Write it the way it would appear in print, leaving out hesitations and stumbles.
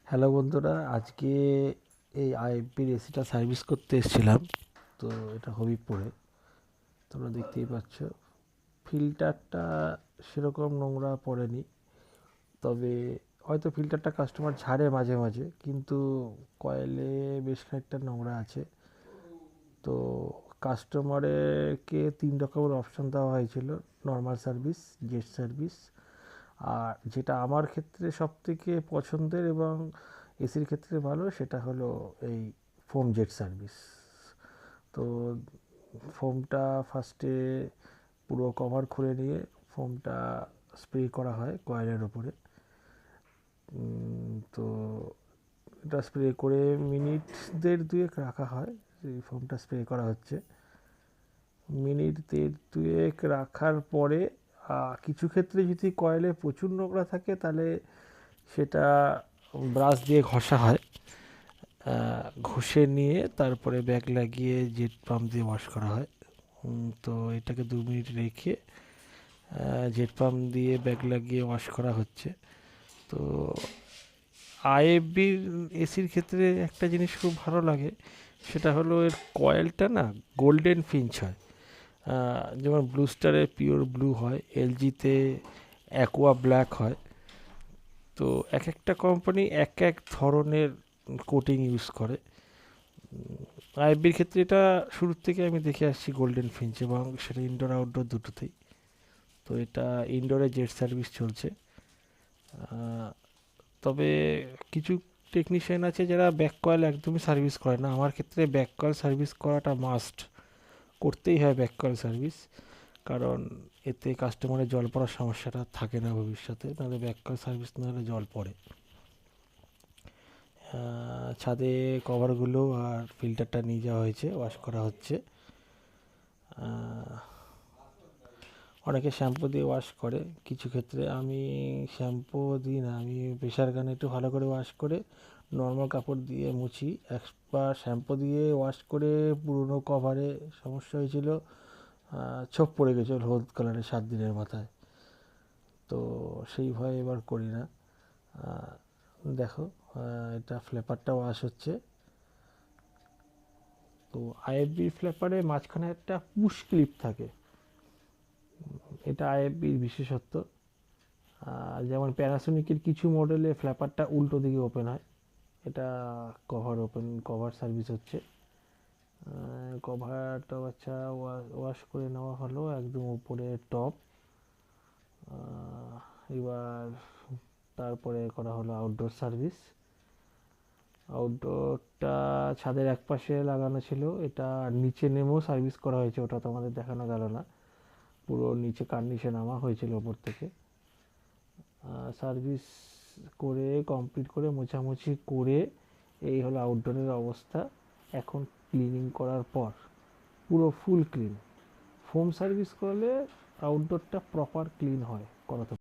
Hello বন্ধুরা, আজকে এই আইএফবির এসিটা সার্ভিস করতে এসেছিলাম। তো এটা হবিবপুরে, তোমরা দেখতেই পাচ্ছ। ফিল্টারটা সেরকম নোংরা পড়েনি, তবে হয়তো ফিল্টারটা কাস্টমার ঝাড়ে মাঝে মাঝে, কিন্তু কয়েলে বেশ খানিকটা নোংরা আছে। তো কাস্টমারকে 3 রকমের অপশান দেওয়া হয়েছিল: নর্মাল সার্ভিস, জেট সার্ভিস, আর যেটা আমার ক্ষেত্রে সবথেকে পছন্দের এবং এসির ক্ষেত্রে ভালো, সেটা হলো এই ফোম জেট সার্ভিস। তো ফোমটা ফার্স্টে পুরো কভার খুলে নিয়ে ফোমটা স্প্রে করা হয় কয়েলের ওপরে। তো এটা স্প্রে করে মিনিট 1.5-2 রাখা হয়। এই ফোমটা স্প্রে করা হচ্ছে, মিনিট 1.5-2 রাখার পরে কিছু ক্ষেত্রে যদি কয়েলে প্রচুর নোংরা থাকে, তাহলে সেটা ব্রাশ দিয়ে ঘষা হয়। ঘষে নিয়ে তারপরে ব্যাগ লাগিয়ে জেট পাম্প দিয়ে ওয়াশ করা হয়। তো এটাকে 2 মিনিট রেখে জেট পাম্প দিয়ে ব্যাগ লাগিয়ে ওয়াশ করা হচ্ছে। তো আইএফবির এসির ক্ষেত্রে একটা জিনিস খুব ভালো লাগে, সেটা হলো এর কয়েলটা না গোল্ডেন ফিঞ্চ হয়। যেমন ব্লু স্টারে পিওর ব্লু হয়, এলজিতে অ্যাকোয়া ব্ল্যাক হয়। তো এক একটা কোম্পানি এক এক ধরনের কোটিং ইউজ করে। আইএফবির ক্ষেত্রে এটা শুরুর থেকে আমি দেখে আসছি গোল্ডেন ফিঞ্চ, এবং সেটা ইনডোর আউটডোর দুটোতেই। তো এটা ইনডোরে জেট সার্ভিস চলছে। তবে কিছু টেকনিশিয়ান আছে যারা ব্যাক কয়েল একদমই সার্ভিস করে না। আমার ক্ষেত্রে ব্যাক কয়েল সার্ভিস করাটা মাস্ট, করতেই হয় ব্যাক কয়েল সার্ভিস, কারণ এতে কাস্টমারের জল পড়ার সমস্যাটা থাকে না ভবিষ্যতে। নাহলে ব্যাক কয়েল সার্ভিস না হলে জল পড়ে। ছাদে কভারগুলো আর ফিল্টারটা নিয়ে যাওয়া হয়েছে, ওয়াশ করা হচ্ছে। অনেকে শ্যাম্পু দিয়ে ওয়াশ করে, কিছু ক্ষেত্রে আমি শ্যাম্পু দিই না, আমি প্রেশার গানে একটু ভালো করে ওয়াশ করে নর্মাল কাপড় দিয়ে মুছি। একবার শ্যাম্পু দিয়ে ওয়াশ করে পুরনো কভারে সমস্যা হয়েছিল, ছোপ পড়ে গেছিলো হলুদ কালারের 7 দিনের মাথায়। তো সেই ভয়ে এবার করি না। দেখো, এটা ফ্ল্যাপারটা ওয়াশ হচ্ছে। তো আইএফবি ফ্ল্যাপারে মাঝখানে একটা পুশ ক্লিপ থাকে, এটা আইএফবির বিশেষত্ব। যেমন প্যানাসোনিকের কিছু মডেলে ফ্ল্যাপারটা উল্টো দিকে ওপেন হয়, এটা কভার সার্ভিস হচ্ছে। কভারটা আচ্ছা ওয়াশ করে নেওয়া হলো, একদম উপরে টপ। এবার তারপরে করা হলো আউটডোর সার্ভিস। আউটডোরটা ছাদের এক পাশে লাগানো ছিল, এটা নিচে নেমেও সার্ভিস করা হয়েছে, ওটা তোমাদের দেখানো গেল না। পুরো নিচে কার্নিশে নামা হয়েছিল ওপর থেকে। সার্ভিস করে কমপ্লিট করে মোছামুছি করে এই হলো আউটডোরের অবস্থা। এখন ক্লিনিং করার পর পুরো ফুল ক্লিন। ফোম সার্ভিস করলে আউটডোরটা প্রপার ক্লিন হয় করাতে